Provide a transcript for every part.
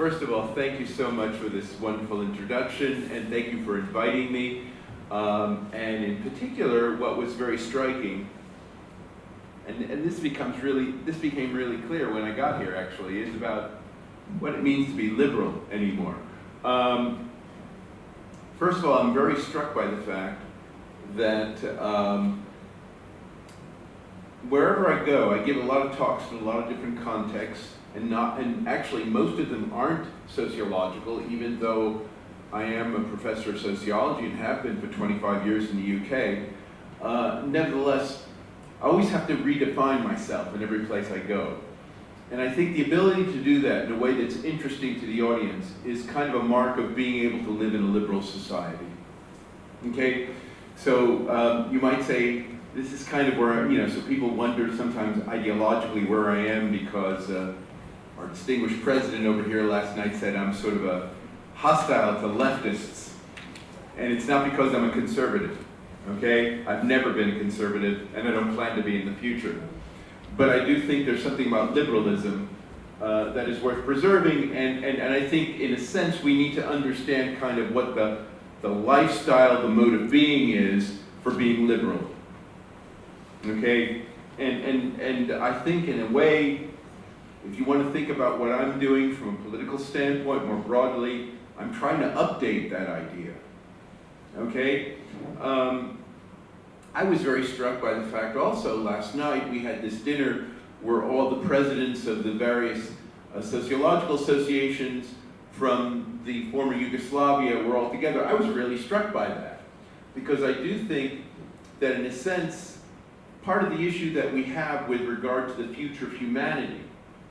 first of all, thank you so much for this wonderful introduction, and thank you for inviting me. And in particular, what was very striking, and this became really clear when I got here, actually, is about what it means to be liberal anymore. First of all, I'm very struck by the fact that wherever I go, I give a lot of talks in a lot of different contexts, and actually most of them aren't sociological, even though I am a professor of sociology and have been for 25 years in the UK. Nevertheless, I always have to redefine myself in every place I go. And I think the ability to do that in a way that's interesting to the audience is kind of a mark of being able to live in a liberal society. Okay? So you might say, this is kind of where, so people wonder sometimes ideologically where I am, because our distinguished president over here last night said I'm sort of a hostile to leftists. And it's not because I'm a conservative, okay? I've never been a conservative, and I don't plan to be in the future. But I do think there's something about liberalism that is worth preserving, and I think in a sense we need to understand kind of what the lifestyle, the mode of being is for being liberal. Okay? And I think in a way, if you want to think about what I'm doing from a political standpoint more broadly, I'm trying to update that idea. Okay? I was very struck by the fact also last night we had this dinner where all the presidents of the various sociological associations from the former Yugoslavia were all together. I was really struck by that, because I do think that in a sense, part of the issue that we have with regard to the future of humanity,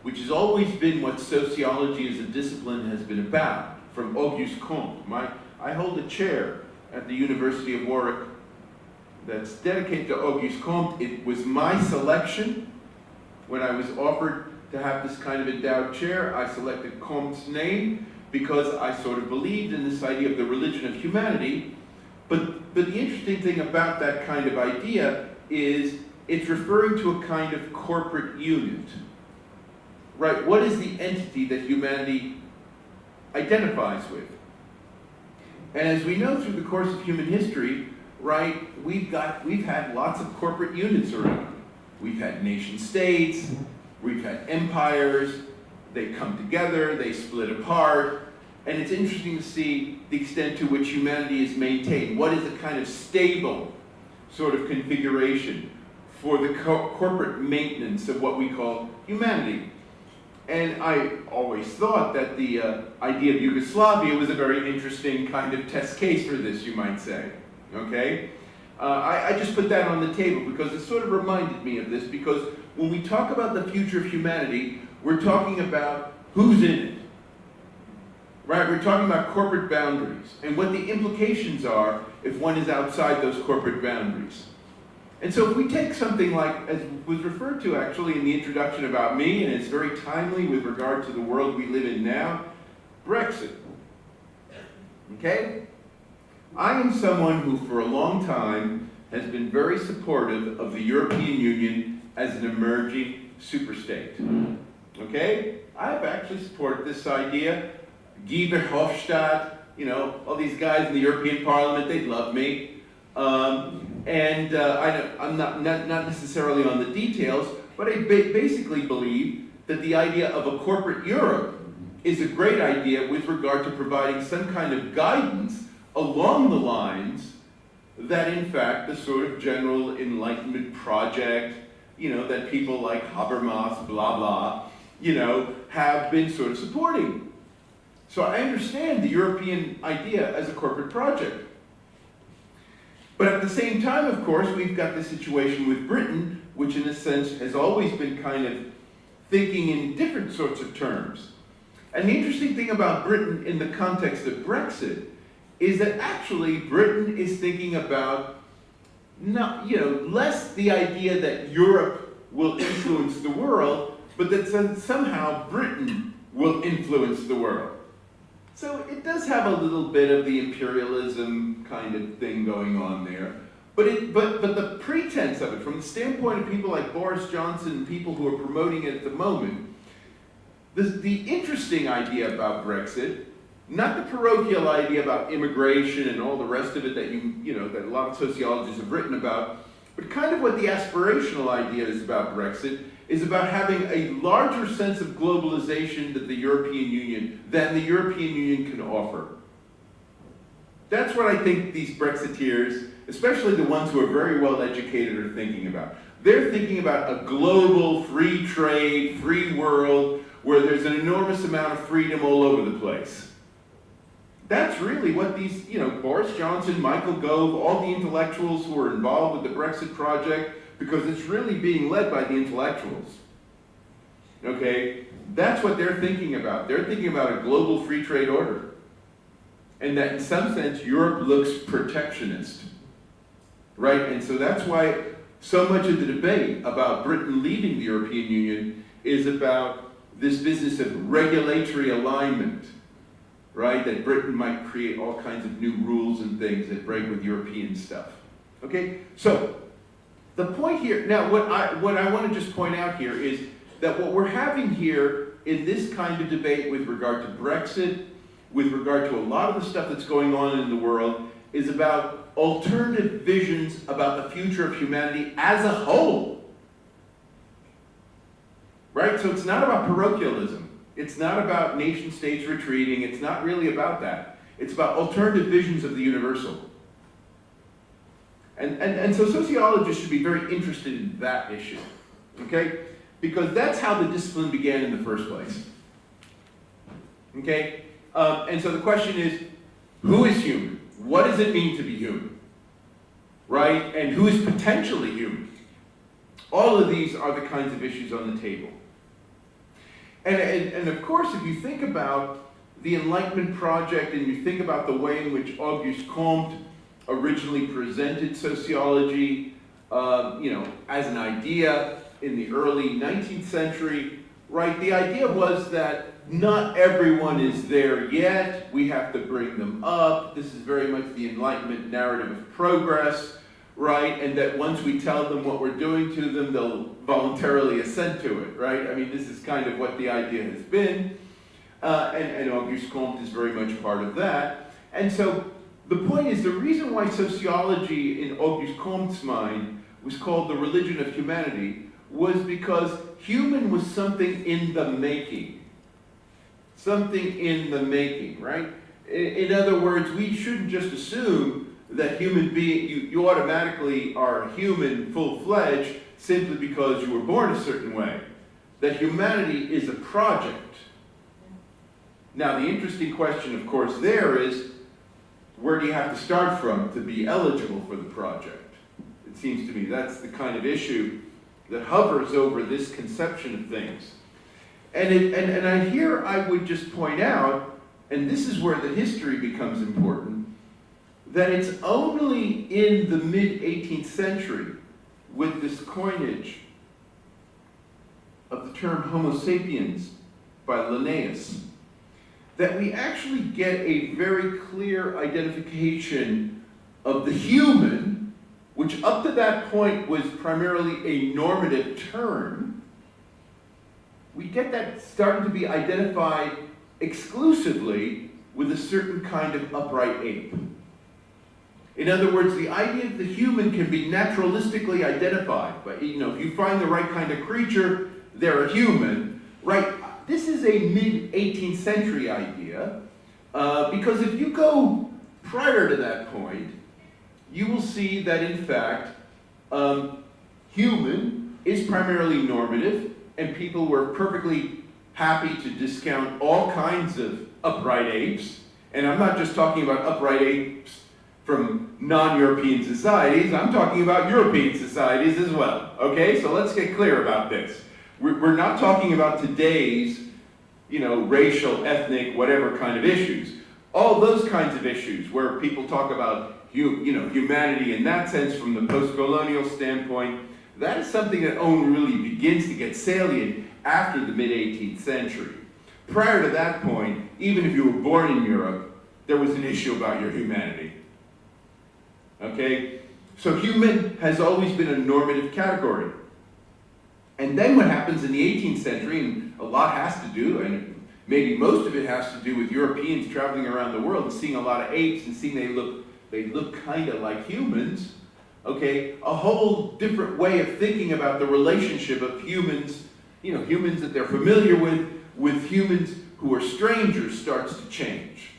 which has always been what sociology as a discipline has been about, from Auguste Comte. I hold a chair at the University of Warwick that's dedicated to Auguste Comte. It was my selection. When I was offered to have this kind of endowed chair, I selected Comte's name because I sort of believed in this idea of the religion of humanity. But the interesting thing about that kind of idea is it's referring to a kind of corporate unit. Right? What is the entity that humanity identifies with? And as we know through the course of human history, right, we've had lots of corporate units around. We've had nation states, we've had empires, they come together, they split apart, and it's interesting to see the extent to which humanity is maintained. What is a kind of stable sort of configuration for the corporate maintenance of what we call humanity? And I always thought that the idea of Yugoslavia was a very interesting kind of test case for this, you might say. Okay? I just put that on the table because it sort of reminded me of this, because when we talk about the future of humanity, we're talking about who's in it. Right? We're talking about corporate boundaries and what the implications are if one is outside those corporate boundaries. And so if we take something like, as was referred to actually in the introduction about me, and it's very timely with regard to the world we live in now, Brexit. Okay? I am someone who for a long time has been very supportive of the European Union as an emerging superstate. Okay? I've actually supported this idea. Guy Verhofstadt, all these guys in the European Parliament, they love me. I'm not necessarily on the details, but I basically believe that the idea of a corporate Europe is a great idea with regard to providing some kind of guidance along the lines that, in fact, the sort of general Enlightenment project, that people like Habermas, blah, blah, have been sort of supporting. So I understand the European idea as a corporate project. But at the same time, of course, we've got the situation with Britain, which in a sense has always been kind of thinking in different sorts of terms. And the interesting thing about Britain in the context of Brexit is that actually Britain is thinking about less the idea that Europe will influence the world, but that somehow Britain will influence the world. So it does have a little bit of the imperialism kind of thing going on there. But the pretense of it, from the standpoint of people like Boris Johnson and people who are promoting it at the moment, The interesting idea about Brexit, not the parochial idea about immigration and all the rest of it that that a lot of sociologists have written about, but kind of what the aspirational idea is about Brexit, is about having a larger sense of globalization than the European Union can offer. That's what I think these Brexiteers, especially the ones who are very well educated, are thinking about. They're thinking about a global, free trade, free world, where there's an enormous amount of freedom all over the place. That's really what these, Boris Johnson, Michael Gove, all the intellectuals who are involved with the Brexit project, because it's really being led by the intellectuals. Okay? That's what they're thinking about. They're thinking about a global free trade order. And that in some sense, Europe looks protectionist. Right? And so that's why so much of the debate about Britain leaving the European Union is about this business of regulatory alignment, right? That Britain might create all kinds of new rules and things that break with European stuff. Okay? So, the point here, now what I want to just point out here is that what we're having here in this kind of debate with regard to Brexit, with regard to a lot of the stuff that's going on in the world, is about alternative visions about the future of humanity as a whole. Right? So it's not about parochialism. It's not about nation states retreating. It's not really about that. It's about alternative visions of the universal. And so sociologists should be very interested in that issue. Okay? Because that's how the discipline began in the first place. Okay? And so the question is, who is human? What does it mean to be human? Right? And who is potentially human? All of these are the kinds of issues on the table. And of course, if you think about the Enlightenment project and you think about the way in which Auguste Comte originally presented sociology, as an idea in the early 19th century, right? The idea was that not everyone is there yet. We have to bring them up. This is very much the Enlightenment narrative of progress, right? And that once we tell them what we're doing to them, they'll voluntarily assent to it, right? I mean, this is kind of what the idea has been. And Auguste Comte is very much part of that. And so the point is, the reason why sociology in Auguste Comte's mind was called the religion of humanity was because human was something in the making. Something in the making, right? In other words, we shouldn't just assume that you automatically are human full-fledged simply because you were born a certain way. That humanity is a project. Now, the interesting question, of course, there is, where do you have to start from to be eligible for the project? It seems to me that's the kind of issue that hovers over this conception of things. And here I would just point out, and this is where the history becomes important, that it's only in the mid-18th century, with this coinage of the term Homo sapiens by Linnaeus, that we actually get a very clear identification of the human, which up to that point was primarily a normative term. We get that starting to be identified exclusively with a certain kind of upright ape. In other words, the idea of the human can be naturalistically identified. But if you find the right kind of creature, they're a human, right? This is a mid-18th century idea, because if you go prior to that point, you will see that in fact, human is primarily normative, and people were perfectly happy to discount all kinds of upright apes. And I'm not just talking about upright apes from non-European societies, I'm talking about European societies as well. Okay, so let's get clear about this. We're not talking about today's, racial, ethnic, whatever kind of issues. All those kinds of issues where people talk about, humanity in that sense from the post-colonial standpoint, that is something that only really begins to get salient after the mid-18th century. Prior to that point, even if you were born in Europe, there was an issue about your humanity. Okay? So human has always been a normative category. And then what happens in the 18th century, and a lot has to do, and maybe most of it has to do with Europeans traveling around the world and seeing a lot of apes and seeing they look kind of like humans, okay? A whole different way of thinking about the relationship of humans, humans that they're familiar with humans who are strangers starts to change,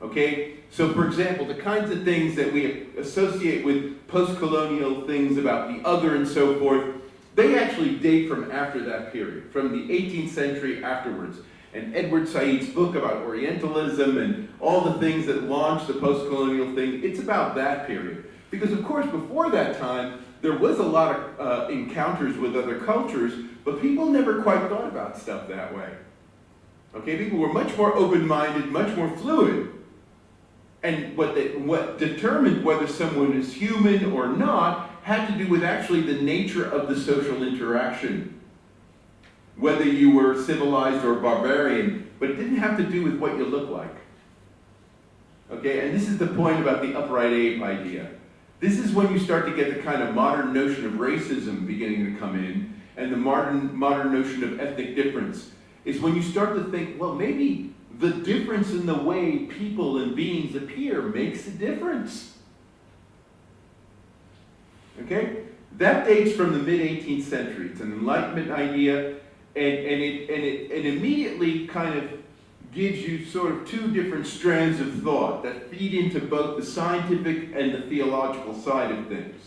okay? So for example, the kinds of things that we associate with post-colonial things about the other and so forth, they actually date from after that period, from the 18th century afterwards. And Edward Said's book about Orientalism and all the things that launched the post-colonial thing, it's about that period. Because of course, before that time, there was a lot of encounters with other cultures, but people never quite thought about stuff that way. Okay, people were much more open-minded, much more fluid. And what determined whether someone is human or not had to do with actually the nature of the social interaction. Whether you were civilized or barbarian, but it didn't have to do with what you look like. Okay, and this is the point about the upright ape idea. This is when you start to get the kind of modern notion of racism beginning to come in, and the modern notion of ethnic difference, is when you start to think, well, maybe the difference in the way people and beings appear makes a difference. Okay? That dates from the mid-18th century. It's an Enlightenment idea. And it immediately kind of gives you sort of two different strands of thought that feed into both the scientific and the theological side of things.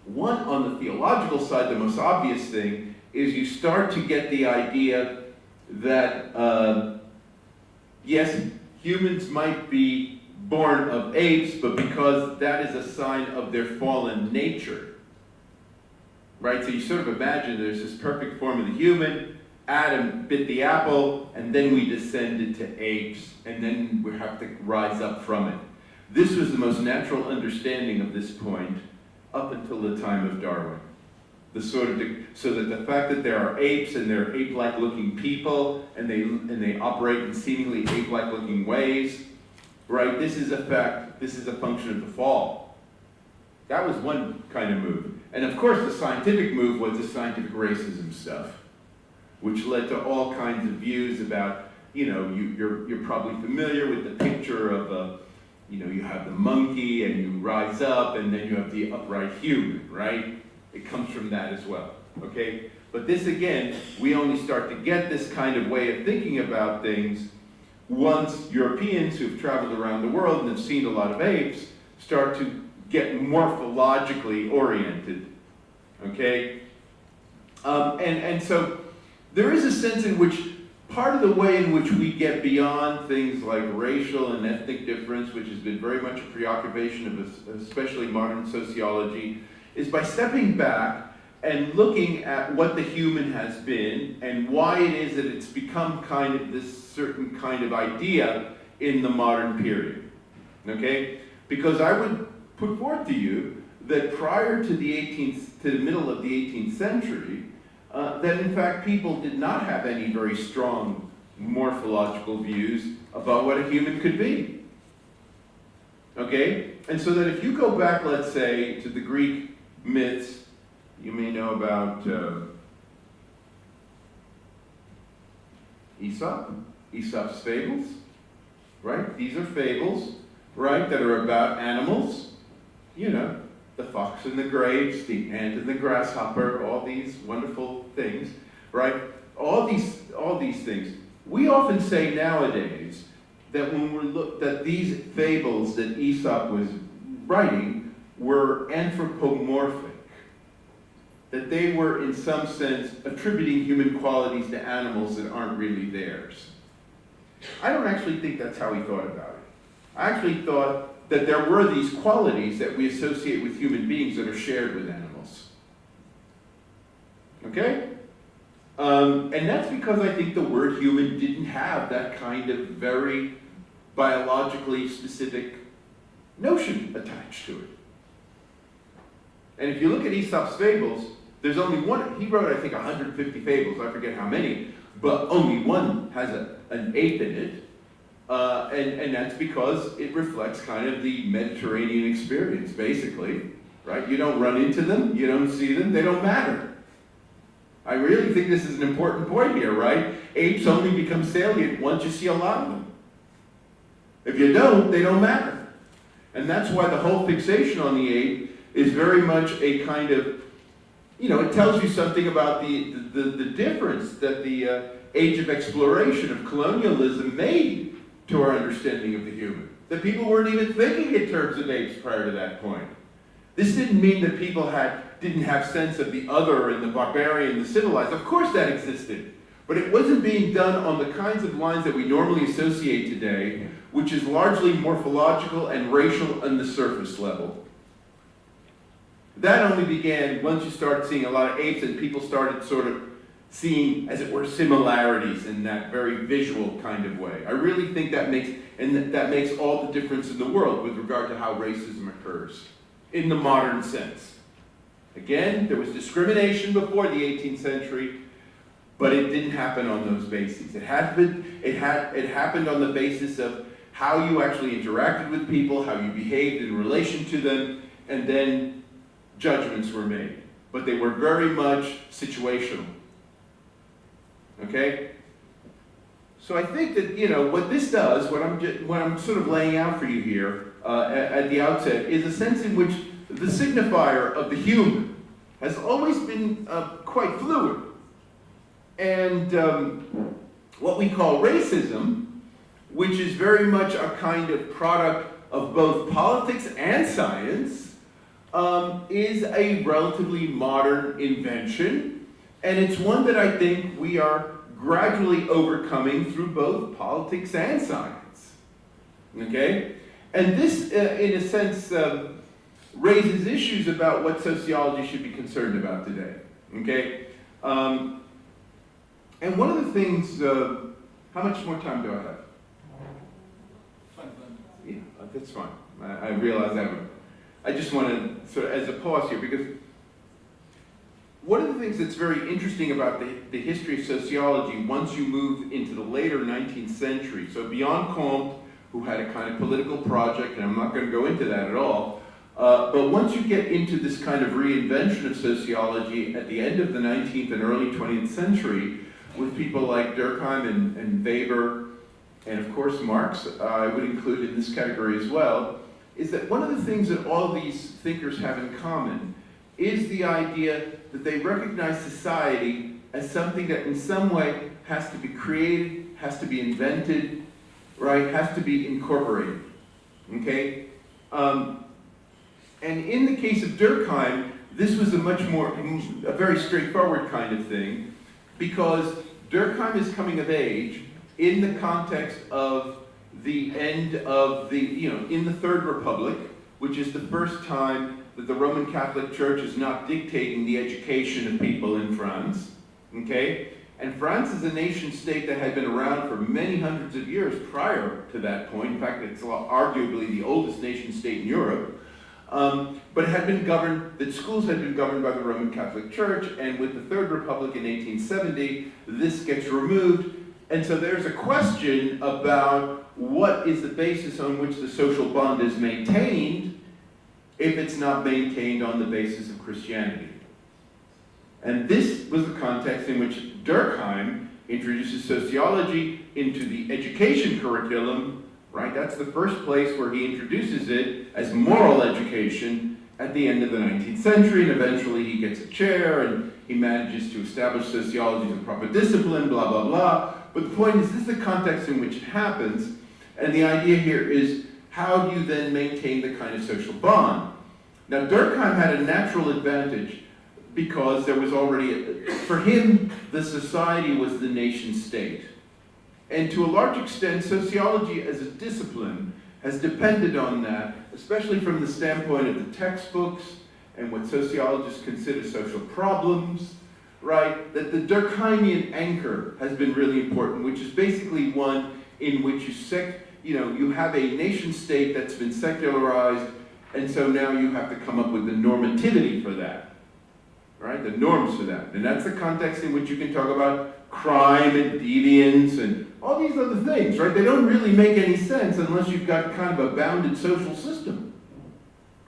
One, on the theological side, the most obvious thing, is you start to get the idea that, yes, humans might be born of apes, but because that is a sign of their fallen nature. Right, so you sort of imagine there's this perfect form of the human, Adam bit the apple, and then we descended to apes, and then we have to rise up from it. This was the most natural understanding of this point up until the time of Darwin. So that the fact that there are apes and they're ape-like looking people, and they operate in seemingly ape-like looking ways, right? This is a function of the fall. That was one kind of move. And of course, the scientific move was the scientific racism stuff, which led to all kinds of views about, you're probably familiar with the picture of you have the monkey and you rise up and then you have the upright human, right? It comes from that as well, okay? But this again, we only start to get this kind of way of thinking about things once Europeans who've traveled around the world and have seen a lot of apes start to get morphologically oriented, okay? And so there is a sense in which part of the way in which we get beyond things like racial and ethnic difference, which has been very much a preoccupation of especially modern sociology, is by stepping back and looking at what the human has been and why it is that it's become kind of this certain kind of idea in the modern period, okay? Because I would put forth to you that prior to the middle of the 18th century, that in fact people did not have any very strong morphological views about what a human could be. Okay? And so that if you go back, let's say, to the Greek myths, you may know about Aesop's fables, right? These are fables, right, that are about animals. The fox and the grapes, the ant and the grasshopper, all these wonderful things, right? All these things. We often say nowadays that that these fables that Aesop was writing were anthropomorphic, that they were in some sense attributing human qualities to animals that aren't really theirs. I don't actually think that's how he thought about it. I actually thought that there were these qualities that we associate with human beings that are shared with animals. Okay? And that's because I think the word human didn't have that kind of very biologically specific notion attached to it. And if you look at Aesop's fables, there's only one. He wrote, I think, 150 fables. I forget how many, but only one has an ape in it. And that's because it reflects kind of the Mediterranean experience, basically, right? You don't run into them, you don't see them, they don't matter. I really think this is an important point here, right? Apes only become salient once you see a lot of them. If you don't, they don't matter. And that's why the whole fixation on the ape is very much a kind of, it tells you something about the difference that the age of exploration, of colonialism, made to our understanding of the human. That people weren't even thinking in terms of apes prior to that point. This didn't mean that people didn't have sense of the other and the barbarian, the civilized. Of course that existed. But it wasn't being done on the kinds of lines that we normally associate today, which is largely morphological and racial on the surface level. That only began once you started seeing a lot of apes and people started sort of seeing, as it were, similarities in that very visual kind of way. I really think that makes all the difference in the world with regard to how racism occurs in the modern sense. Again, there was discrimination before the 18th century, but it didn't happen on those bases. It happened on the basis of how you actually interacted with people, how you behaved in relation to them, and then judgments were made. But they were very much situational. Okay? So I think that, what this does, what I'm sort of laying out for you here at the outset, is a sense in which the signifier of the human has always been quite fluid. And what we call racism, which is very much a kind of product of both politics and science, is a relatively modern invention, and it's one that I think we are gradually overcoming through both politics and science. Okay? And this, in a sense, raises issues about what sociology should be concerned about today. Okay? And one of the things, how much more time do I have? 5 minutes. Yeah, that's fine. I realize I just want to sort of, as a pause here, because one of the things that's very interesting about the history of sociology once you move into the later 19th century, so beyond Comte, who had a kind of political project, and I'm not going to go into that at all, but once you get into this kind of reinvention of sociology at the end of the 19th and early 20th century, with people like Durkheim and Weber, and of course Marx, I would include in this category as well, is that one of the things that all these thinkers have in common is the idea that they recognize society as something that in some way has to be created, has to be invented, right, has to be incorporated, okay? And in the case of Durkheim, this was a very straightforward kind of thing, because Durkheim is coming of age in the context of the end of in the Third Republic, which is the first time that the Roman Catholic Church is not dictating the education of people in France, okay? And France is a nation state that had been around for many hundreds of years prior to that point. In fact, it's arguably the oldest nation state in Europe. But it had been governed, the schools had been governed by the Roman Catholic Church, and with the Third Republic in 1870, this gets removed. And so there's a question about what is the basis on which the social bond is maintained if it's not maintained on the basis of Christianity. And this was the context in which Durkheim introduces sociology into the education curriculum, right? That's the first place where he introduces it as moral education at the end of the 19th century, and eventually he gets a chair and he manages to establish sociology as a proper discipline, blah, blah, blah. But the point is, this is the context in which it happens, and the idea here is, how do you then maintain the kind of social bond? Now, Durkheim had a natural advantage because there was already, for him, the society was the nation state. And to a large extent, sociology as a discipline has depended on that, especially from the standpoint of the textbooks and what sociologists consider social problems, right? That the Durkheimian anchor has been really important, which is basically one in which you have a nation state that's been secularized, and so now you have to come up with the normativity for that, right? The norms for that. And that's the context in which you can talk about crime and deviance and all these other things, right? They don't really make any sense unless you've got kind of a bounded social system,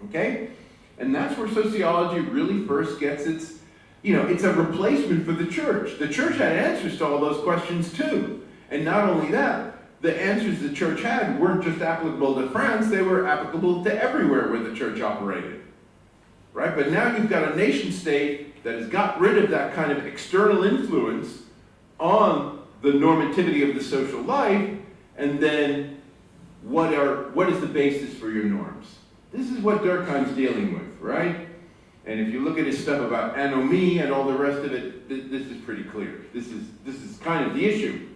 okay? And that's where sociology really first gets its, it's a replacement for the church. The church had answers to all those questions too. And not only that, the answers the church had weren't just applicable to France, they were applicable to everywhere where the church operated. Right? But now you've got a nation state that has got rid of that kind of external influence on the normativity of the social life, and then what is the basis for your norms? This is what Durkheim's dealing with, right? And if you look at his stuff about anomie and all the rest of it, this is pretty clear. This is kind of the issue.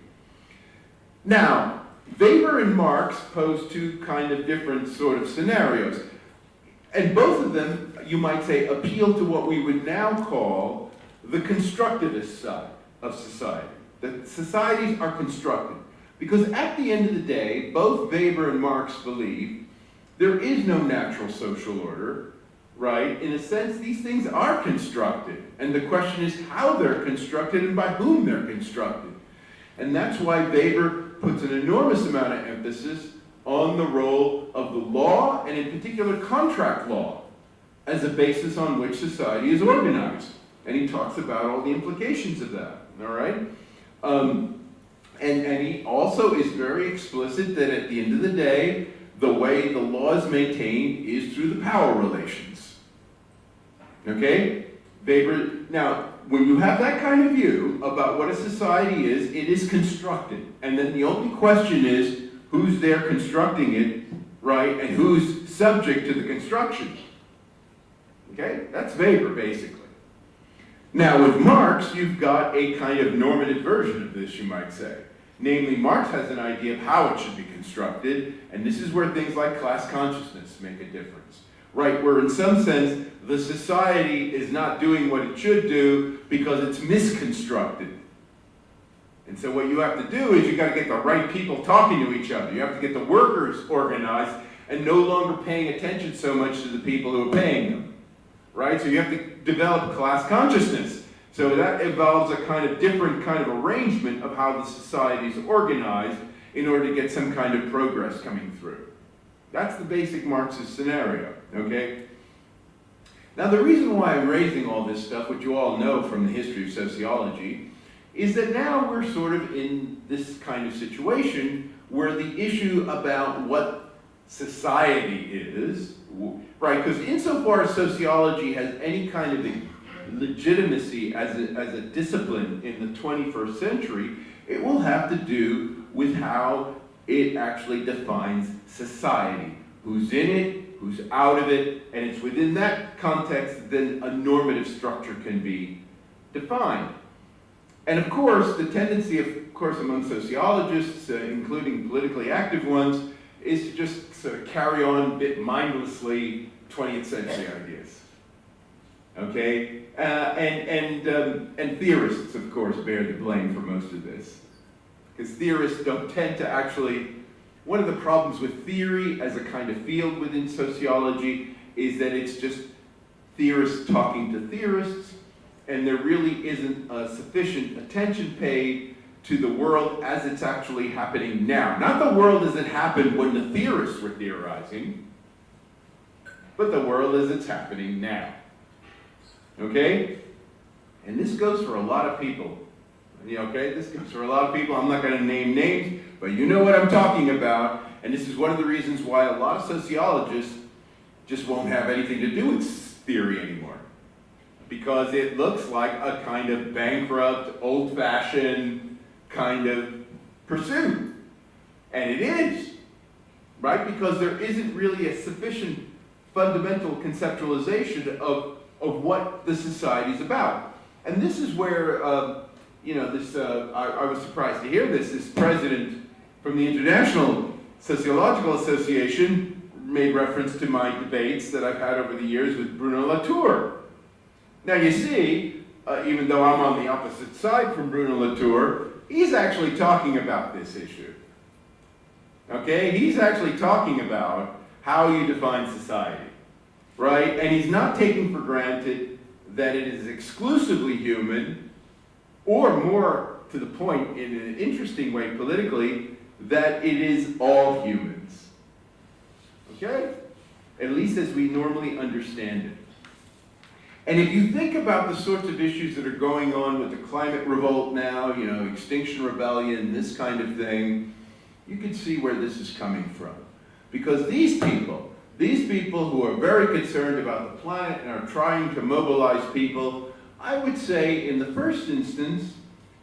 Now, Weber and Marx pose two kind of different sort of scenarios. And both of them, you might say, appeal to what we would now call the constructivist side of society. That societies are constructed. Because at the end of the day, both Weber and Marx believe there is no natural social order, right? In a sense, these things are constructed. And the question is how they're constructed and by whom they're constructed. And that's why Weber puts an enormous amount of emphasis on the role of the law, and in particular contract law, as a basis on which society is organized. And he talks about all the implications of that, all right? And he also is very explicit that at the end of the day, the way the law is maintained is through the power relations. Okay? Weber, now, when you have that kind of view about what a society is, it is constructed. And then the only question is, who's there constructing it, right? And who's subject to the construction? Okay? That's Weber, basically. Now, with Marx, you've got a kind of normative version of this, you might say. Namely, Marx has an idea of how it should be constructed, and this is where things like class consciousness make a difference. Right? Where in some sense, the society is not doing what it should do because it's misconstructed. And so what you have to do is you got to get the right people talking to each other. You have to get the workers organized and no longer paying attention so much to the people who are paying them. Right? So you have to develop class consciousness. So that involves a kind of different kind of arrangement of how the society is organized in order to get some kind of progress coming through. That's the basic Marxist scenario, okay? Now the reason why I'm raising all this stuff, which you all know from the history of sociology, is that now we're sort of in this kind of situation where the issue about what society is, right, because insofar as sociology has any kind of legitimacy as a discipline in the 21st century, it will have to do with how it actually defines society. Who's in it, who's out of it, and it's within that context then a normative structure can be defined. And of course, the tendency, of course, among sociologists, including politically active ones, is to just sort of carry on a bit mindlessly 20th century ideas. Okay? And theorists, of course, bear the blame for most of this. Because theorists don't tend to actually, one of the problems with theory as a kind of field within sociology is that it's just theorists talking to theorists, and there really isn't sufficient attention paid to the world as it's actually happening now. Not the world as it happened when the theorists were theorizing, but the world as it's happening now. Okay? And this goes for a lot of people. Okay? This goes for a lot of people. I'm not going to name names, but you know what I'm talking about. And this is one of the reasons why a lot of sociologists just won't have anything to do with theory anymore. Because it looks like a kind of bankrupt, old-fashioned kind of pursuit. And it is. Right? Because there isn't really a sufficient fundamental conceptualization of what the society's about. And this is where, I was surprised to hear this president from the International Sociological Association made reference to my debates that I've had over the years with Bruno Latour. Now you see, even though I'm on the opposite side from Bruno Latour, he's actually talking about this issue. Okay? He's actually talking about how you define society. Right? And he's not taking for granted that it is exclusively human, or more to the point, in an interesting way politically, that it is all humans. Okay? at least as we normally understand it. And if you think about the sorts of issues that are going on with the climate revolt now, you know, Extinction Rebellion, this kind of thing, you can see where this is coming from. Because these people who are very concerned about the planet and are trying to mobilize people, I would say in the first instance,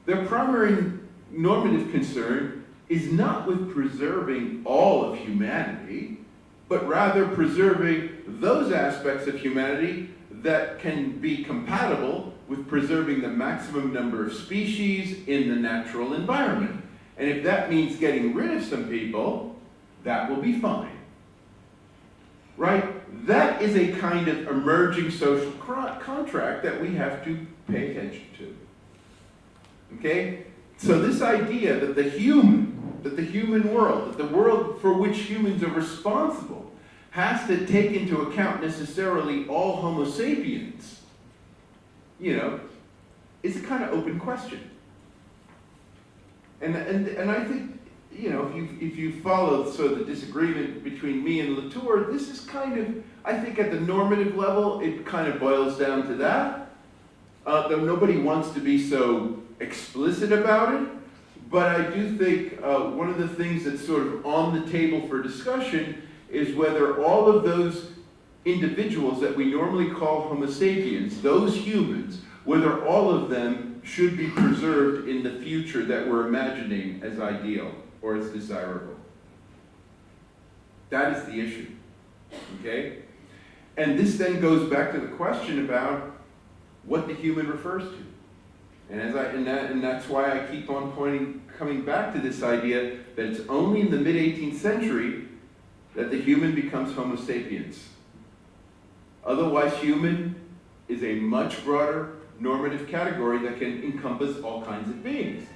their primary normative concern is not with preserving all of humanity, but rather preserving those aspects of humanity that can be compatible with preserving the maximum number of species in the natural environment. And if that means getting rid of some people, that will be fine. Right? That is a kind of emerging social contract that we have to pay attention to. Okay? So this idea that the human world, that the world for which humans are responsible, has to take into account necessarily all Homo sapiens, you know, is a kind of open question. And I think, you know, if you follow sort of the disagreement between me and Latour, this is kind of, I think at the normative level, it kind of boils down to that. Though nobody wants to be so explicit about it, but I do think one of the things that's sort of on the table for discussion is whether all of those individuals that we normally call Homo sapiens, those humans, whether all of them should be preserved in the future that we're imagining as ideal or as desirable. That is the issue, okay? And this then goes back to the question about what the human refers to. And that's why I keep on coming back to this idea that it's only in the mid-18th century that the human becomes Homo sapiens. Otherwise, human is a much broader normative category that can encompass all kinds of beings.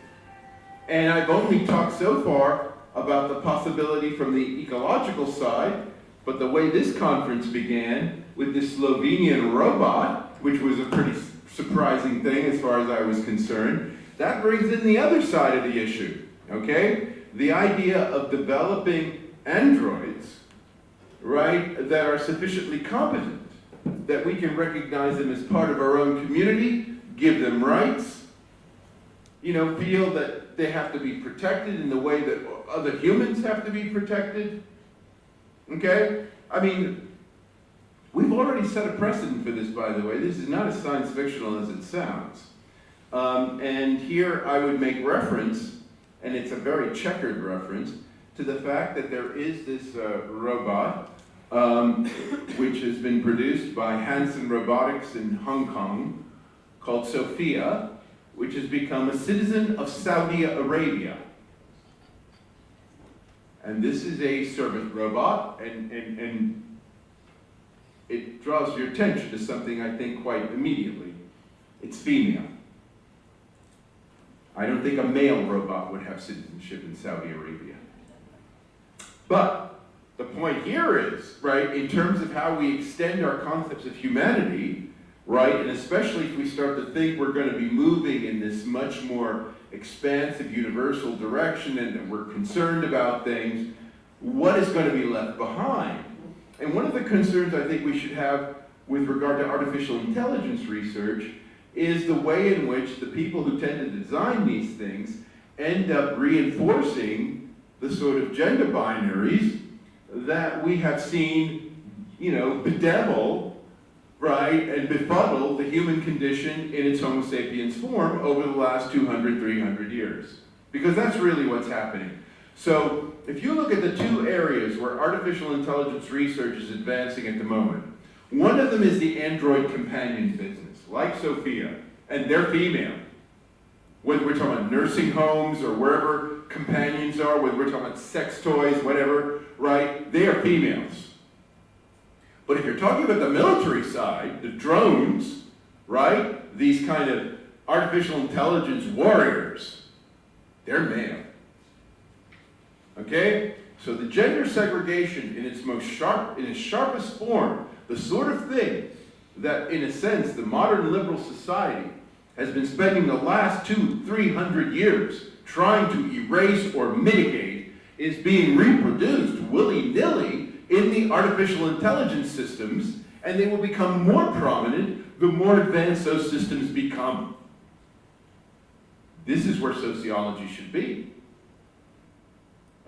And I've only talked so far about the possibility from the ecological side, but the way this conference began with this Slovenian robot, which was a pretty surprising thing as far as I was concerned, that brings in the other side of the issue, okay? The idea of developing androids, right, that are sufficiently competent that we can recognize them as part of our own community, give them rights, you know, feel that they have to be protected in the way that other humans have to be protected, okay? I mean, we've already set a precedent for this, by the way. This is not as science fictional as it sounds. And here I would make reference, and it's a very checkered reference, to the fact that there is this robot which has been produced by Hanson Robotics in Hong Kong called Sophia, which has become a citizen of Saudi Arabia. And this is a servant robot, and it draws your attention to something I think quite immediately. It's female. I don't think a male robot would have citizenship in Saudi Arabia. But the point here is, right, in terms of how we extend our concepts of humanity, right, and especially if we start to think we're going to be moving in this much more expansive universal direction and we're concerned about things, what is going to be left behind? And one of the concerns I think we should have with regard to artificial intelligence research is the way in which the people who tend to design these things end up reinforcing the sort of gender binaries that we have seen, you know, bedevil, right, and befuddle the human condition in its Homo sapiens form over the last 200, 300 years. Because that's really what's happening. So if you look at the two areas where artificial intelligence research is advancing at the moment, one of them is the android companion business, like Sophia, and they're female. Whether we're talking about nursing homes or wherever companions are, whether we're talking about sex toys, whatever, right, they are females. But if you're talking about the military side, the drones, right, these kind of artificial intelligence warriors, they're male. Okay? So the gender segregation in its sharpest form, the sort of thing that, in a sense, the modern liberal society has been spending the last 200-300 years trying to erase or mitigate, is being reproduced willy-nilly in the artificial intelligence systems, and they will become more prominent the more advanced those systems become. This is where sociology should be.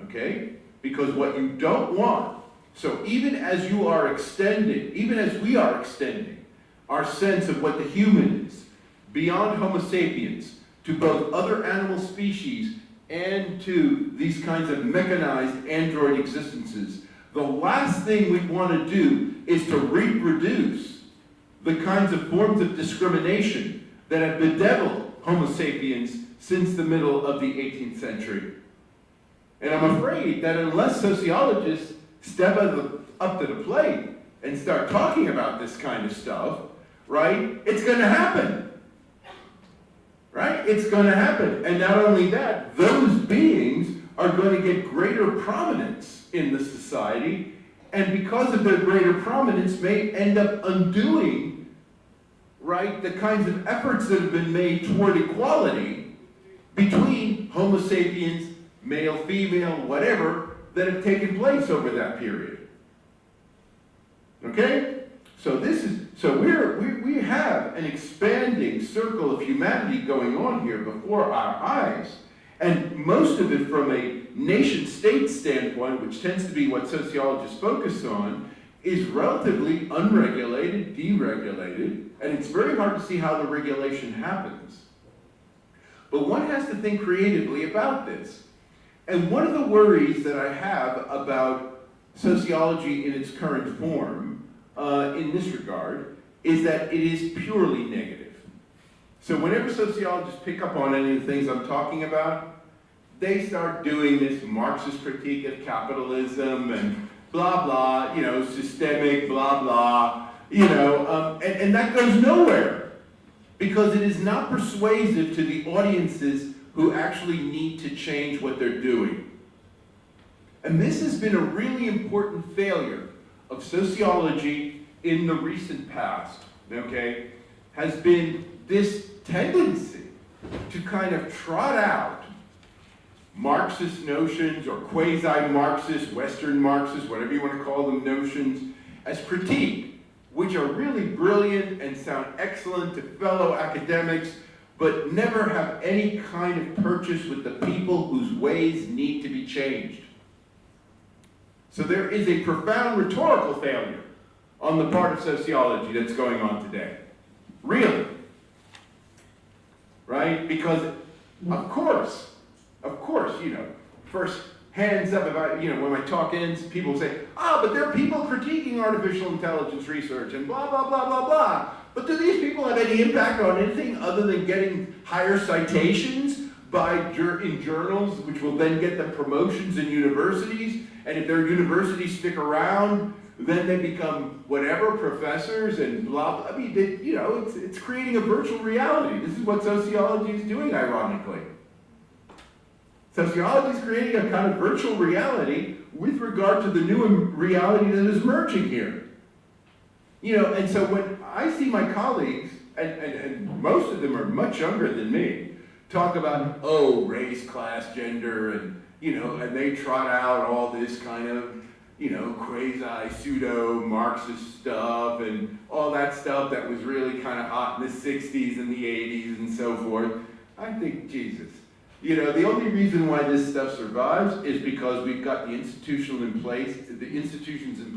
Okay? Because what you don't want, so even as you are extending, even as we are extending our sense of what the human is, beyond Homo sapiens, to both other animal species and to these kinds of mechanized android existences, the last thing we want to do is to reproduce the kinds of forms of discrimination that have bedeviled Homo sapiens since the middle of the 18th century. And I'm afraid that unless sociologists step up to the plate and start talking about this kind of stuff, right, it's going to happen. Right? It's going to happen. And not only that, those beings are going to get greater prominence in the society, and because of their greater prominence may end up undoing, right, the kinds of efforts that have been made toward equality between Homo sapiens, male, female, whatever, that have taken place over that period. Okay? So we have an expanding circle of humanity going on here before our eyes, and most of it from a nation-state standpoint, which tends to be what sociologists focus on, is relatively unregulated, deregulated, and it's very hard to see how the regulation happens. But one has to think creatively about this. And one of the worries that I have about sociology in its current form, in this regard, is that it is purely negative. So whenever sociologists pick up on any of the things I'm talking about, they start doing this Marxist critique of capitalism and blah, blah, systemic, blah, blah, and that goes nowhere, because it is not persuasive to the audiences who actually need to change what they're doing. And this has been a really important failure of sociology in the recent past, okay, has been this tendency to kind of trot out Marxist notions or quasi-Marxist, Western Marxist, whatever you want to call them, notions as critique, which are really brilliant and sound excellent to fellow academics, but never have any kind of purchase with the people whose ways need to be changed. So there is a profound rhetorical failure on the part of sociology that's going on today. Really. Right? Because, of course, first hands up, when my talk ends, people say, but there are people critiquing artificial intelligence research and blah, blah, blah, blah, blah. But do these people have any impact on anything other than getting higher citations in journals, which will then get them promotions in universities? And if their universities stick around, then they become whatever, professors and blah, blah. I mean, it's creating a virtual reality. This is what sociology is doing, ironically. Sociology is creating a kind of virtual reality with regard to the new reality that is emerging here. And so when I see my colleagues, and most of them are much younger than me, talk about, race, class, gender, and they trot out all this kind of, quasi-pseudo-Marxist stuff and all that stuff that was really kind of hot in the 60s and the 80s and so forth. I think, Jesus. The only reason why this stuff survives is because we've got the institutions in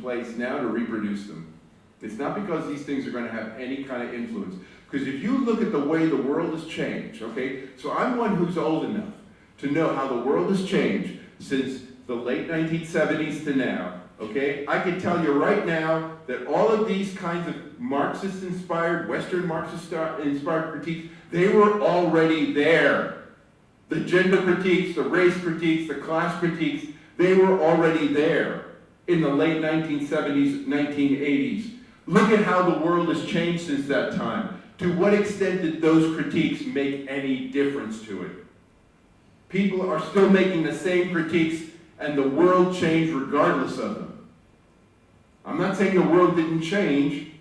place now to reproduce them. It's not because these things are going to have any kind of influence. Because if you look at the way the world has changed, okay, so I'm one who's old enough to know how the world has changed since the late 1970s to now, okay? I can tell you right now that all of these kinds of Marxist-inspired, Western Marxist-inspired critiques, they were already there. The gender critiques, the race critiques, the class critiques, they were already there in the late 1970s, 1980s. Look at how the world has changed since that time. To what extent did those critiques make any difference to it? People are still making the same critiques, and the world changed regardless of them. I'm not saying the world didn't change,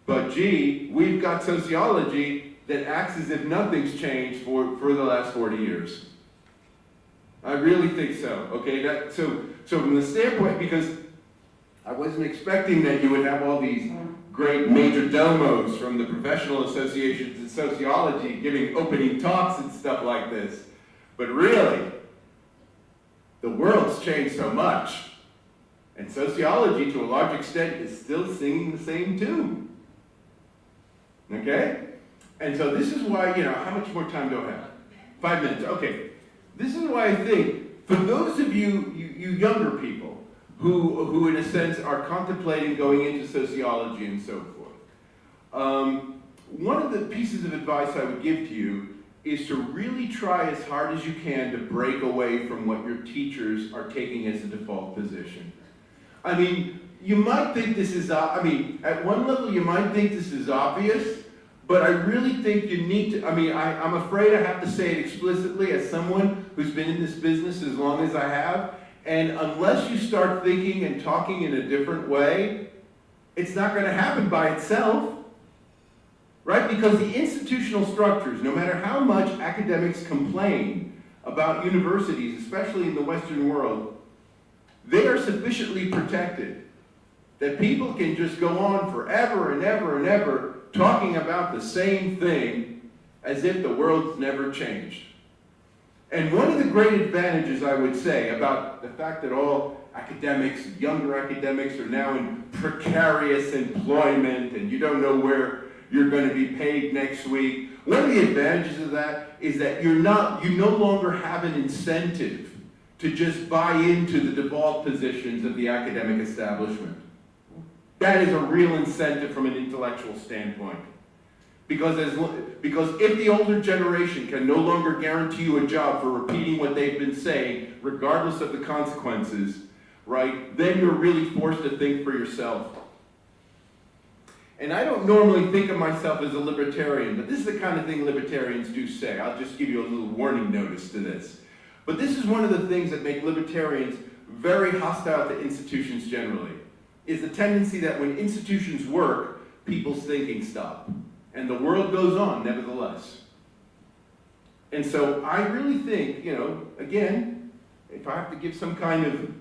but we've got sociology that acts as if nothing's changed for the last 40 years. I really think so, okay? So from the standpoint, because I wasn't expecting that you would have all these great major domos from the professional associations in sociology giving opening talks and stuff like this. But really, the world's changed so much. And sociology, to a large extent, is still singing the same tune. Okay? And so this is why, how much more time do I have? 5 minutes, okay. This is why I think, for those of you younger people, who in a sense are contemplating going into sociology and so forth, one of the pieces of advice I would give to you is to really try as hard as you can to break away from what your teachers are taking as a default position. I mean, you might think this is, at one level you might think this is obvious, but I really think you need to, I'm afraid I have to say it explicitly as someone who's been in this business as long as I have, and unless you start thinking and talking in a different way, it's not going to happen by itself, right? Because the institutional structures, no matter how much academics complain about universities, especially in the Western world, they are sufficiently protected that people can just go on forever and ever and ever talking about the same thing as if the world's never changed. And one of the great advantages, I would say, about the fact that all academics, younger academics, are now in precarious employment and you don't know where you're going to be paid next week, one of the advantages of that is that you no longer have an incentive to just buy into the default positions of the academic establishment. That is a real incentive from an intellectual standpoint. Because if the older generation can no longer guarantee you a job for repeating what they've been saying, regardless of the consequences, right, then you're really forced to think for yourself. And I don't normally think of myself as a libertarian, but this is the kind of thing libertarians do say. I'll just give you a little warning notice to this. But this is one of the things that make libertarians very hostile to institutions generally, is the tendency that when institutions work, people's thinking stop. And the world goes on, nevertheless. And so I really think, again, if I have to give some kind of,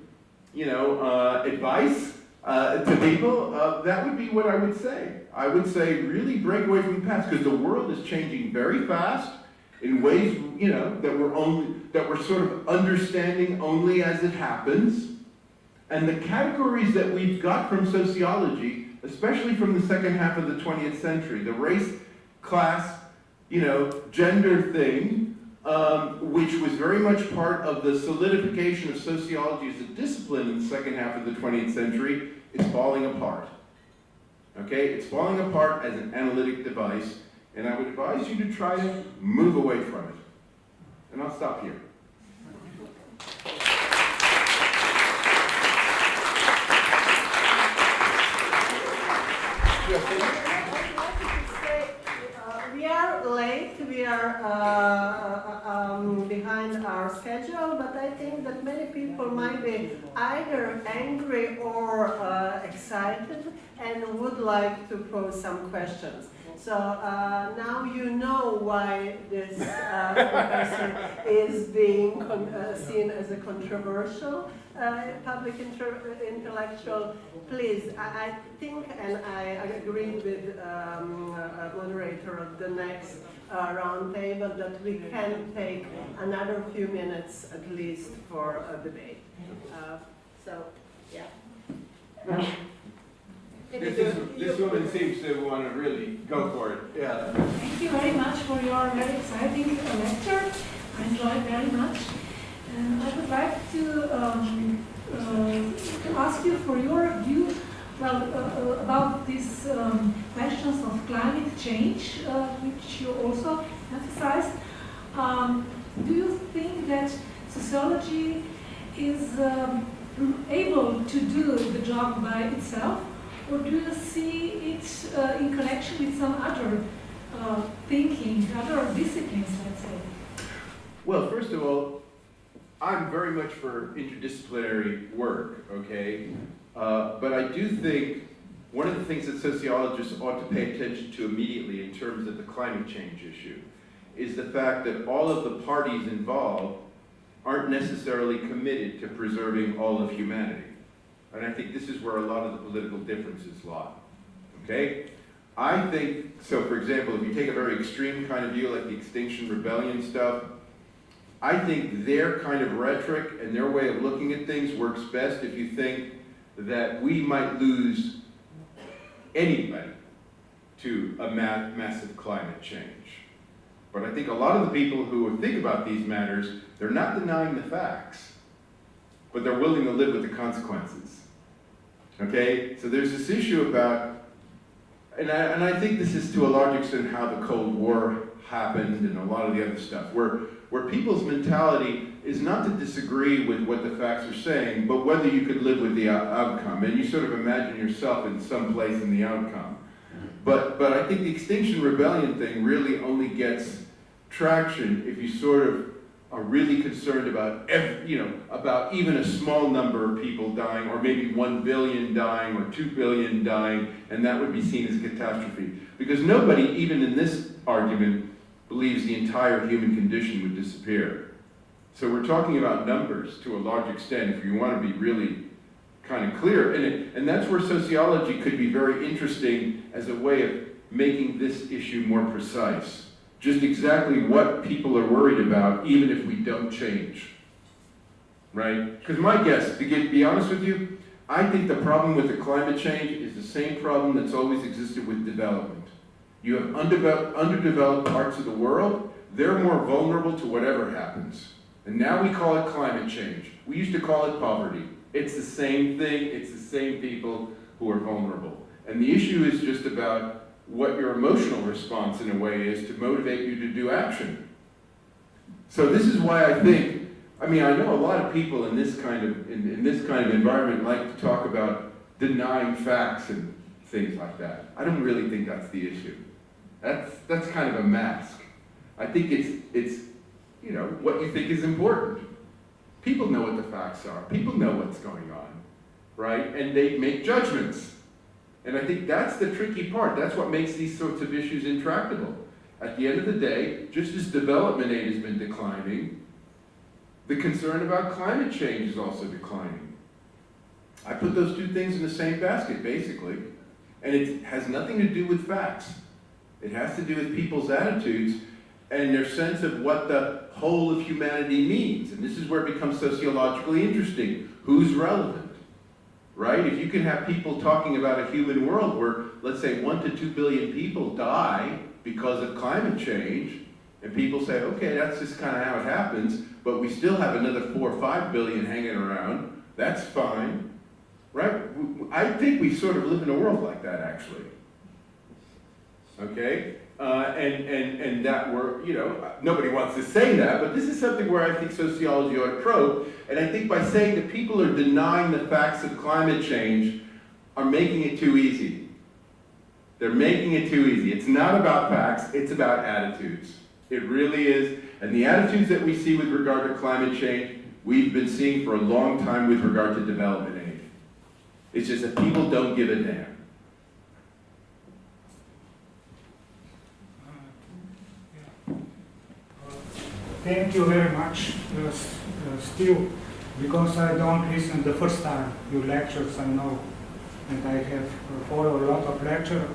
advice to people, that would be what I would say. I would say really break away from the past, because the world is changing very fast in ways, that we're sort of understanding only as it happens. And the categories that we've got from sociology, especially from the second half of the 20th century, the race, class, gender thing, which was very much part of the solidification of sociology as a discipline in the second half of the 20th century, is falling apart. Okay? It's falling apart as an analytic device, and I would advise you to try to move away from it. And I'll stop here. I wanted to say, we are late, we are behind our schedule, but I think that many people might be either angry or excited and would like to pose some questions. So now you know why this professor is being seen as a controversial public intellectual. Please, I think, and I agree with moderator of the next round table, that we can take another few minutes at least for a debate. So, yeah. This woman seems to want to really go for it. Yeah. Thank you very much for your very exciting lecture. I enjoyed very much. And I would like to ask you for your view about these questions of climate change, which you also emphasized. Do you think that sociology is able to do the job by itself? Or do you see it in connection with some other thinking, other disciplines, let's say? Well, first of all, I'm very much for interdisciplinary work, okay? But I do think one of the things that sociologists ought to pay attention to immediately in terms of the climate change issue is the fact that all of the parties involved aren't necessarily committed to preserving all of humanity. And I think this is where a lot of the political differences lie. Okay? I think, so for example, if you take a very extreme kind of view like the Extinction Rebellion stuff, I think their kind of rhetoric and their way of looking at things works best if you think that we might lose anybody to a massive climate change. But I think a lot of the people who think about these matters, they're not denying the facts, but they're willing to live with the consequences. Okay? So there's this issue about, and I think this is to a large extent how the Cold War happened and a lot of the other stuff, where people's mentality is not to disagree with what the facts are saying, but whether you could live with the outcome. And you sort of imagine yourself in some place in the outcome. But I think the Extinction Rebellion thing really only gets traction if you sort of are really concerned about about even a small number of people dying, or maybe 1 billion dying, or 2 billion dying, and that would be seen as a catastrophe. Because nobody, even in this argument, believes the entire human condition would disappear. So we're talking about numbers to a large extent, if you want to be really kind of clear. And that's where sociology could be very interesting as a way of making this issue more precise. Just exactly what people are worried about, even if we don't change. Right? Because my guess, to be honest with you, I think the problem with the climate change is the same problem that's always existed with development. You have underdeveloped parts of the world, they're more vulnerable to whatever happens. And now we call it climate change. We used to call it poverty. It's the same thing, it's the same people who are vulnerable. And the issue is just about what your emotional response in a way is to motivate you to do action. So this is why I think, I know a lot of people in this kind of environment like to talk about denying facts and things like that. I don't really think that's the issue. That's kind of a mask. I think it's what you think is important. People know what the facts are. People know what's going on, right? And they make judgments. And I think that's the tricky part. That's what makes these sorts of issues intractable. At the end of the day, just as development aid has been declining, the concern about climate change is also declining. I put those two things in the same basket, basically. And it has nothing to do with facts. It has to do with people's attitudes and their sense of what the whole of humanity means. And this is where it becomes sociologically interesting. Who's relevant? Right? If you can have people talking about a human world where, let's say, 1 to 2 billion people die because of climate change, and people say, okay, that's just kind of how it happens, but we still have another 4 or 5 billion hanging around, that's fine. Right? I think we sort of live in a world like that, actually. Okay? And that we're, nobody wants to say that, but this is something where I think sociology ought to probe. And I think by saying that people are denying the facts of climate change are making it too easy. They're making it too easy. It's not about facts, it's about attitudes. It really is. And the attitudes that we see with regard to climate change, we've been seeing for a long time with regard to development aid. It's just that people don't give a damn. Thank you very much. Still, because I don't listen the first time your lectures, I know, and I have followed a lot of lectures.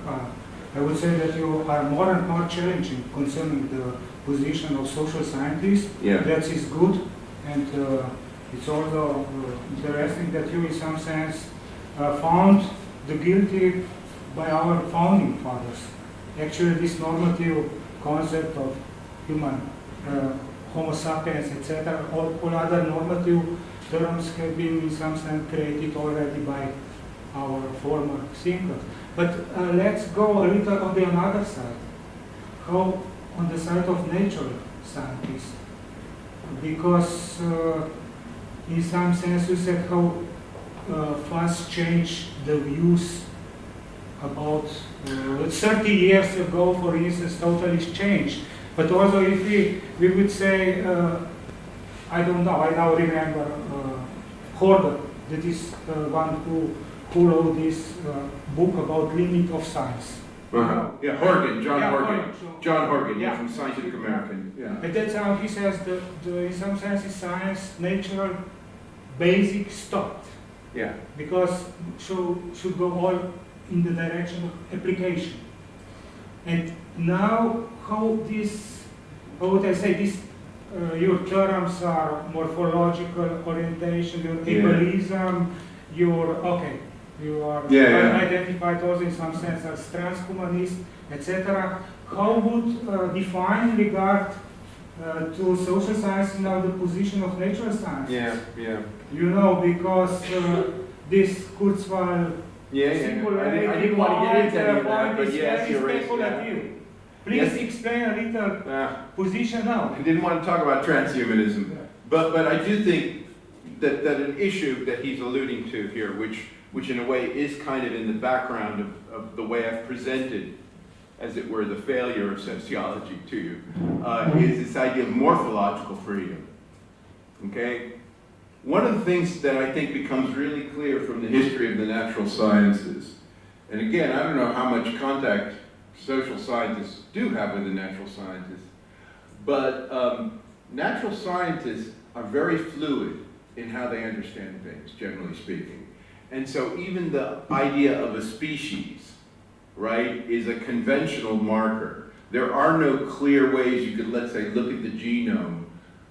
I would say that you are more and more challenging concerning the position of social scientists. Yeah. That is good, and it's also interesting that you, in some sense, found the guilty by our founding fathers. Actually, this normative concept of human Homo sapiens, etc., all other normative terms have been in some sense created already by our former thinkers. But let's go a little on the other side. How on the side of natural scientists? Because in some sense you said how fast change the views about 30 years ago, for instance, totally changed. But also if we would say, I don't know, I now remember Horgan, that is one who wrote this book about limit of science. Uh-huh. Yeah, Horgan, John Horgan. Horgan. John Horgan, Yeah. from Scientific American. Yeah. And that's how he says that in some sense science, natural, basic stopped. Yeah. because should go all in the direction of application. And now how would I say this, your terms are morphological orientation, your ableism, you are identified also in some sense as transhumanist, etc. How would define regard to social science now the position of natural science? Yeah. You know, because this Kurzweil I didn't want to get into any of that, but yes, you're right. speculative. Please explain a little position now. I didn't want to talk about transhumanism, but I do think that an issue that he's alluding to here, which in a way is kind of in the background of the way I've presented, as it were, the failure of sociology to you, is this idea of morphological freedom. Okay? One of the things that I think becomes really clear from the history of the natural sciences, and again, I don't know how much contact social scientists do have with the natural scientists, but natural scientists are very fluid in how they understand things, generally speaking. And so even the idea of a species, right, is a conventional marker. There are no clear ways you could, let's say, look at the genome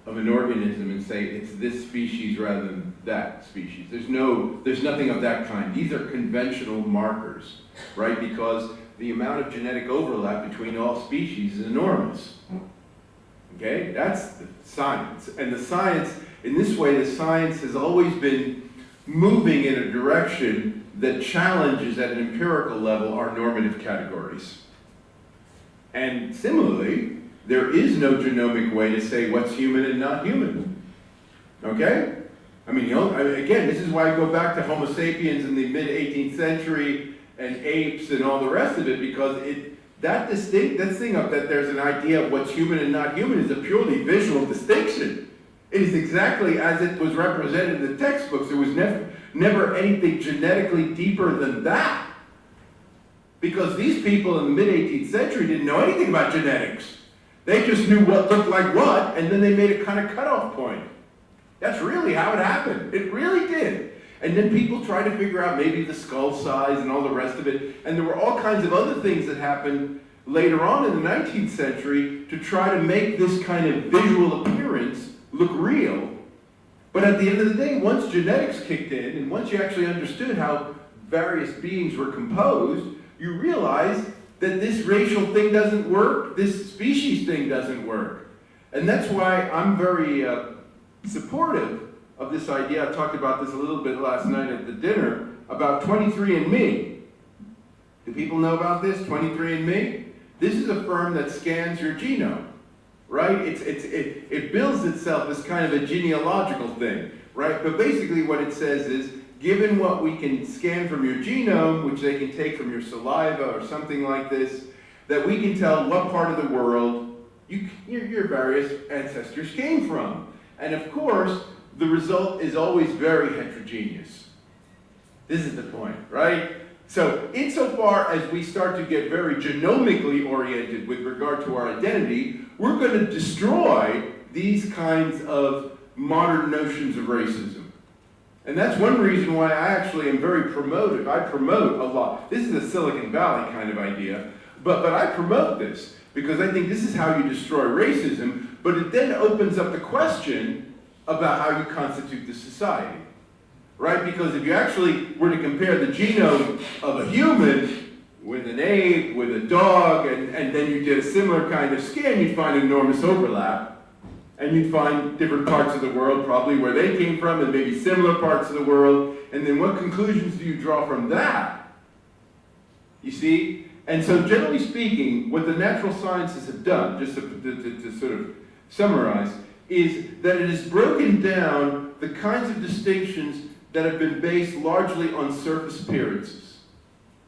of an organism and say it's this species rather than that species. There's nothing of that kind. These are conventional markers, right? Because the amount of genetic overlap between all species is enormous. Okay, that's the science. And the science, in this way, the science has always been moving in a direction that challenges at an empirical level our normative categories. And similarly, there is no genomic way to say what's human and not human. Okay? I mean, again, this is why I go back to Homo sapiens in the mid-18th century and apes and all the rest of it, because that thing of that there's an idea of what's human and not human is a purely visual distinction. It is exactly as it was represented in the textbooks. There was never anything genetically deeper than that. Because these people in the mid-18th century didn't know anything about genetics. They just knew what looked like what, and then they made a kind of cutoff point. That's really how it happened. It really did. And then people tried to figure out maybe the skull size and all the rest of it. And there were all kinds of other things that happened later on in the 19th century to try to make this kind of visual appearance look real. But at the end of the day, once genetics kicked in, and once you actually understood how various beings were composed, you realize that this racial thing doesn't work, this species thing doesn't work. And that's why I'm very supportive of this idea. I talked about this a little bit last night at the dinner, about 23andMe. Do people know about this, 23andMe? This is a firm that scans your genome, right? It builds itself as kind of a genealogical thing, right? But basically what it says is, given what we can scan from your genome, which they can take from your saliva or something like this, that we can tell what part of the world your various ancestors came from. And of course, the result is always very heterogeneous. This is the point, right? So insofar as we start to get very genomically oriented with regard to our identity, we're going to destroy these kinds of modern notions of racism. And that's one reason why I actually am very promotive. I promote a lot. This is a Silicon Valley kind of idea, but I promote this because I think this is how you destroy racism, but it then opens up the question about how you constitute the society, right? Because if you actually were to compare the genome of a human with an ape, with a dog, and then you did a similar kind of scan, you'd find enormous overlap. And you'd find different parts of the world, probably where they came from, and maybe similar parts of the world. And then what conclusions do you draw from that? You see? And so generally speaking, what the natural sciences have done, just to sort of summarize, is that it has broken down the kinds of distinctions that have been based largely on surface appearances.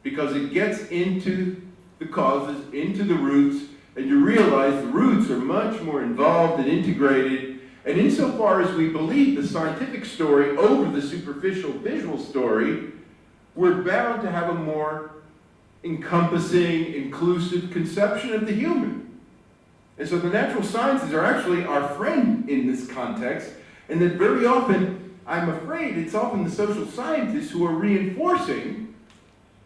Because it gets into the causes, into the roots, and you realize the roots are much more involved and integrated. And insofar as we believe the scientific story over the superficial visual story, we're bound to have a more encompassing, inclusive conception of the human. And so the natural sciences are actually our friend in this context, and that very often I'm afraid it's often the social scientists who are reinforcing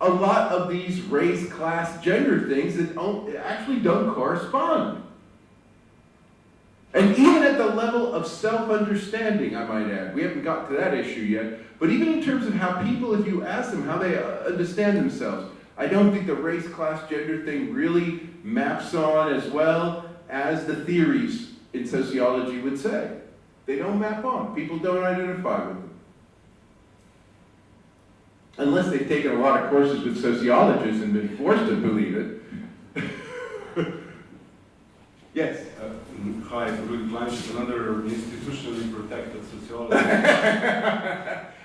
a lot of these race, class, gender things that actually don't correspond. And even at the level of self-understanding, I might add, we haven't got to that issue yet, but even in terms of how people, if you ask them how they understand themselves, I don't think the race, class, gender thing really maps on as well as the theories in sociology would say. They don't map on. People don't identify with them. Unless they've taken a lot of courses with sociologists and been forced to believe it. Yes? Hi, Rudy Blanchett, another institutionally protected sociologist.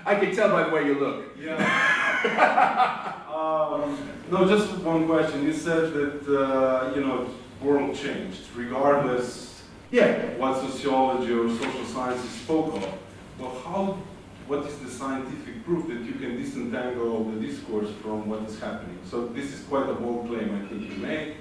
I can tell by the way you look. Yeah. No, just one question. You said that, world changed, regardless what sociology or social sciences spoke of. Well, what is the scientific proof that you can disentangle the discourse from what is happening? So this is quite a bold claim I think you made.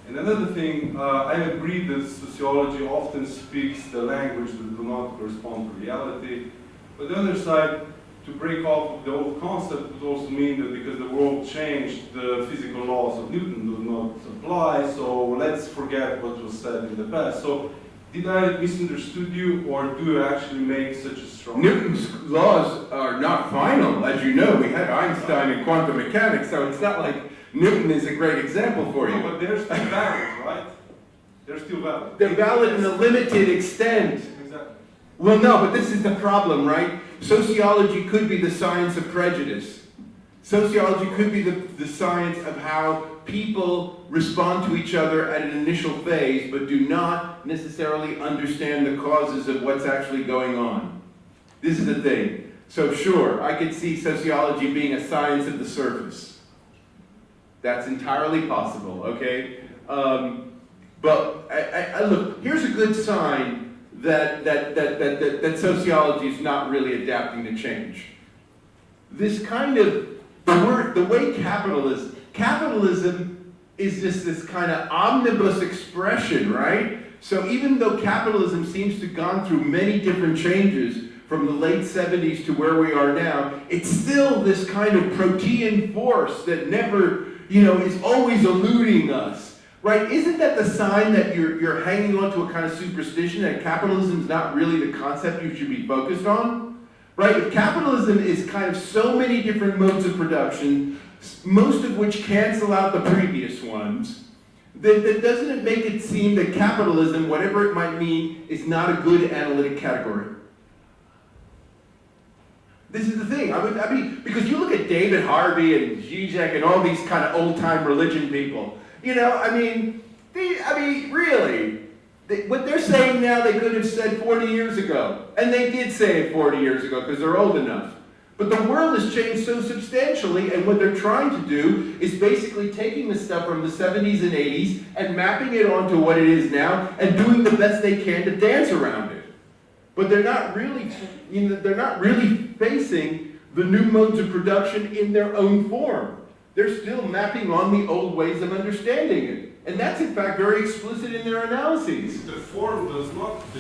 And another thing, I agree that sociology often speaks the language that do not correspond to reality. But the other side, to break off of the old concept would also mean that because the world changed, the physical laws of Newton do not apply, so let's forget what was said in the past. So did I misunderstood you, or do you actually make such a strong... Newton's laws are not final. As you know, we had Einstein in quantum mechanics, so it's not like Newton is a great example for you. No, but they're still valid, right? They're still valid. They're valid in a limited extent. Exactly. Well, no, but this is the problem, right? Sociology could be the science of prejudice. Sociology could be the science of how people respond to each other at an initial phase, but do not necessarily understand the causes of what's actually going on. This is the thing. So sure, I could see sociology being a science of the surface. That's entirely possible, okay? But look, here's a good sign that sociology is not really adapting to change. This kind of, the way capitalism is just this kind of omnibus expression, right? So even though capitalism seems to have gone through many different changes from the late 70s to where we are now, it's still this kind of protean force that never, is always eluding us, right? Isn't that the sign that you're hanging on to a kind of superstition that capitalism is not really the concept you should be focused on? Right? If capitalism is kind of so many different modes of production, most of which cancel out the previous ones, then doesn't it make it seem that capitalism, whatever it might mean, is not a good analytic category? This is the thing. I mean, because you look at David Harvey and Zizek and all these kind of old-time religion people, really, what they're saying now they could have said 40 years ago. And they did say it 40 years ago because they're old enough. But the world has changed so substantially, and what they're trying to do is basically taking the stuff from the 70s and 80s and mapping it onto what it is now and doing the best they can to dance around it. But they're not really, facing the new modes of production in their own form. They're still mapping on the old ways of understanding it. And that's in fact very explicit in their analyses. The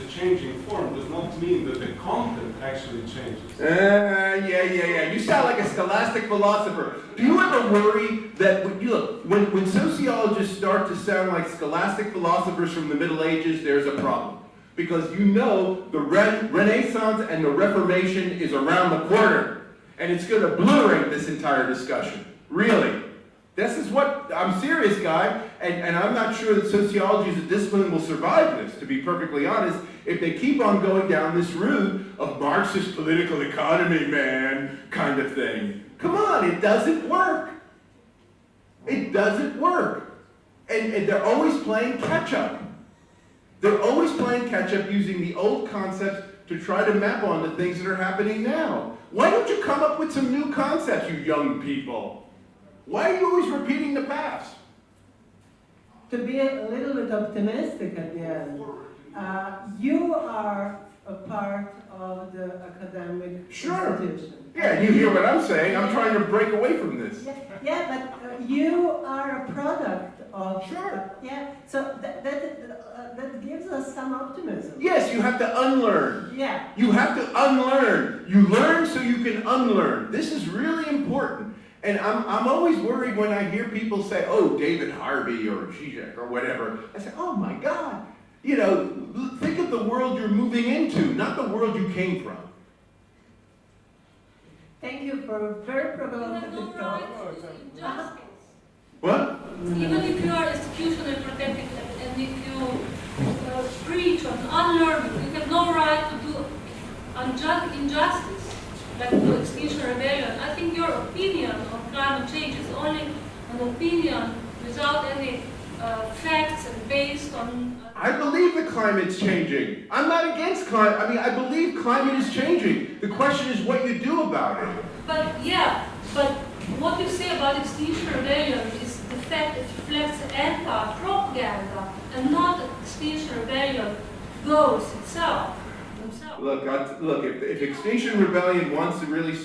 changing form does not mean that the content actually changes. Yeah. You sound like a scholastic philosopher. Do you ever worry that, when sociologists start to sound like scholastic philosophers from the Middle Ages, there's a problem? Because the Renaissance and the Reformation is around the corner. And it's going to obliterate this entire discussion. Really. This is what, I'm serious, guy, and I'm not sure that sociology as a discipline will survive this, to be perfectly honest, if they keep on going down this route of Marxist political economy, man, kind of thing. Come on, it doesn't work. It doesn't work. And they're always playing catch-up. They're always playing catch-up using the old concepts to try to map onto things that are happening now. Why don't you come up with some new concepts, you young people? Why are you always repeating the past? To be a little bit optimistic at the end, you are a part of the academic institution. Yeah, you hear what I'm saying. I'm trying to break away from this. Yeah, but you are a product of Sure. yeah. So that gives us some optimism. Yes, you have to unlearn. Yeah. You have to unlearn. You learn so you can unlearn. This is really important. And I'm always worried when I hear people say, oh, David Harvey or Zizek or whatever. I say, oh my God. You know, think of the world you're moving into, not the world you came from. Thank you for a very You provocative have no talk. right to injustice. What? Even if you are institutionally protected and if you preach on unlearning, you have no right to do injustice, like the Extinction Rebellion. I think your opinion on climate change is only an opinion without any facts and based on... I believe the climate's changing. I'm not against climate. I mean, I believe climate is changing. The question is what you do about it. But yeah, but what you say about Extinction Rebellion is the fact it reflects anti-propaganda and not Extinction Rebellion goals itself. Look, if Extinction Rebellion wants to really,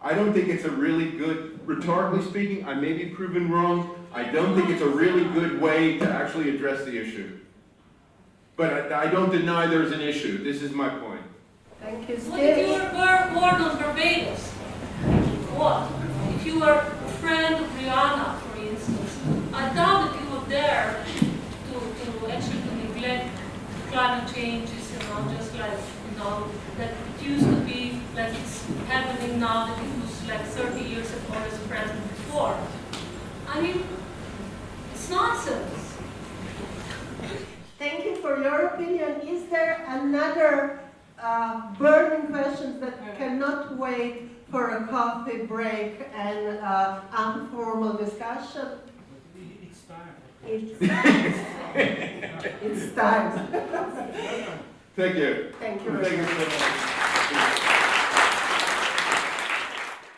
I don't think it's a really good, rhetorically speaking, I may be proven wrong, I don't think it's a really good way to actually address the issue. But I don't deny there's an issue. This is my point. Thank you, What if you Steve. were born on Barbados? What? If you were a friend of Rihanna, for instance, I doubt that you would dare to actually neglect climate changes, just like, that it used to be like it's happening now, that it was like 30 years ago as present before. I mean, it's nonsense. Thank you for your opinion. Is there another burning question that cannot wait for a coffee break and informal discussion? It's time. It's time. Thank you. Thank you very much. Thank you so much.